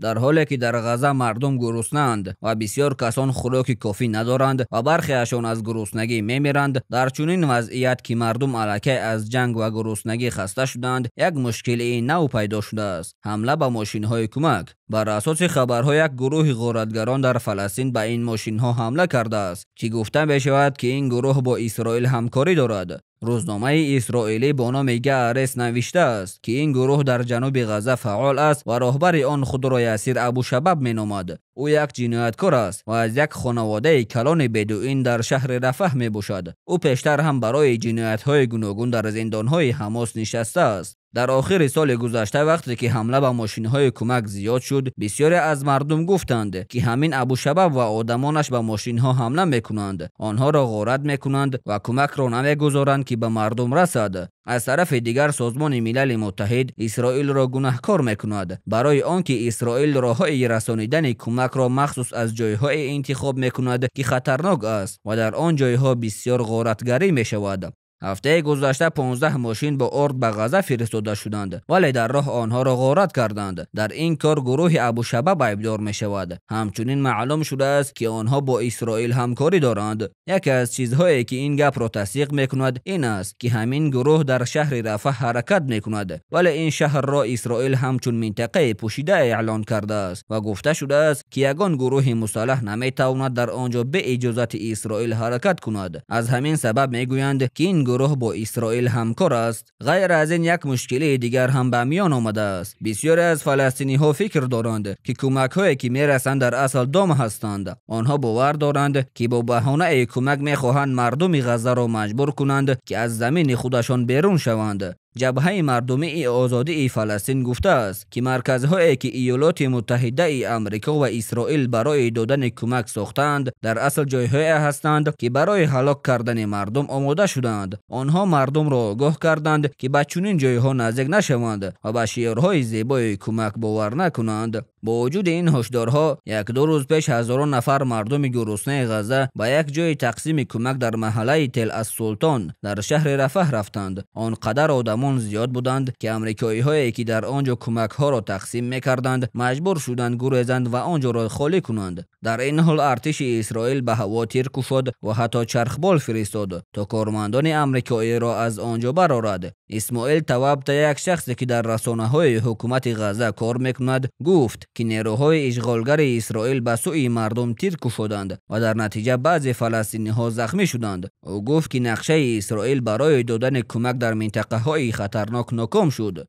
در حالی که در غزه مردم گرسنه‌اند و بسیار کسان خوراک کافی ندارند و برخیشان از گرسنگی میمیرند. در چنین وضعیت که مردم الکی از جنگ و گرسنگی خسته شدند، یک مشکل نو پیدا شده است: حمله به ماشین‌های کمک. بر اساس خبرها یک گروه غارتگران در فلسطین به این ماشین‌ها حمله کرده است که گفته می شود که این گروه با اسرائیل همکاری دارد. روزنامه اسرائیلی با نام گارس نوشته است که این گروه در جنوب غزه فعال است و راهبر آن خود را یاسر ابوشباب می‌نامد. او یک جنایتکار است و از یک خانواده کلان بدوئین در شهر رفح میباشد. او پیشتر هم برای جنایت‌های گوناگون در زندان‌های حماس نشسته است. در آخر سال گذشته وقتی که حمله به ماشین‌های کمک زیاد شد، بسیاری از مردم گفتند که همین ابوشباب و آدمانش به ماشین‌ها حمله می‌کنند، آنها را غارت می‌کنند و کمک را نمی‌گذارند که به مردم رسد. از طرف دیگر سازمان ملل متحد اسرائیل را گناهکار می‌کند برای آنکه اسرائیل راه‌های رسانیدن کمک را مخصوص از جای‌های انتخاب می‌کند که خطرناک است و در آن جای‌ها بسیار غارتگری می‌شود. هفته گذشته 15 ماشین با ارد به غزه فرستاده شدند، ولی در راه آنها را غارت کردند. در این کار گروه ابوشباب ایبدار می شود. همچنین معلوم شده است که آنها با اسرائیل همکاری دارند. یکی از چیزهایی که این گپ را تصدیق می کند این است که همین گروه در شهر رفح حرکت می کند، ولی این شهر را اسرائیل همچون منطقه پوشیده اعلان کرده است و گفته شده است که یگان گروه مسلح نمی تواند در آنجا به اجازت اسرائیل حرکت کند. از همین سبب می گویند که این گروه با اسرائیل همکار است. غیر از این یک مشکل دیگر هم به میان آمده است. بسیاری از فلسطینی ها فکر دارند که کمک هایی که می رسند در اصل دام هستند. آنها باور دارند که با بهانه کمک می خواهند مردم غزه را مجبور کنند که از زمین خودشان بیرون شوند. جبهه مردمی آزادی فلسطین گفته است که مرکزهایی که ایالات متحده آمریکا و اسرائیل برای دادن کمک ساختند در اصل جایهایی هستند که برای هلاک کردن مردم آماده شدند. آنها مردم را آگاه کردند که به چنین جایها نزدیک نشوند و به شعارهای زیبای کمک باور نکنند. با وجود این هشدارها، یک دو روز پیش هزاران نفر مردم گرسنه غزه به یک جای تقسیم کمک در محله تل السلطان در شهر رفح رفتند. آنقدر آدمان زیاد بودند که آمریکایی هایی که در آنجا کمک ها را تقسیم میکردند مجبور شدند گریزند و آنجا را خالی کنند. در این حال ارتش اسرائیل به هوا تیر کوفت و حتی چرخبال فرستاد تا کارمندان آمریکایی را از آنجا برآورد. اسماعیل تواب، یک شخصی که در رسانه‌های حکومت غزه کار میکند، گفت که نیروهای اشغالگر اسرائیل به سوی مردم تیر کوفتند و در نتیجه بعضی فلسطینی ها زخمی شدند. او گفت که نقشه اسرائیل برای دادن کمک در منطقه های خطرناک ناکام شد.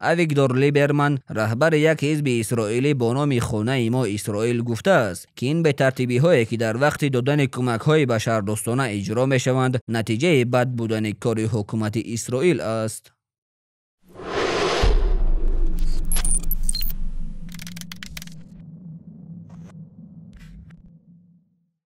اویگدور لیبرمن، رهبر یک حزب اسرائیلی با نام خانه ما اسرائیل، گفته است که این به ترتیبی هایی که در وقت دادن کمک های بشردوستانه اجرا می شوند نتیجه بد بودن کار حکومت اسرائیل است.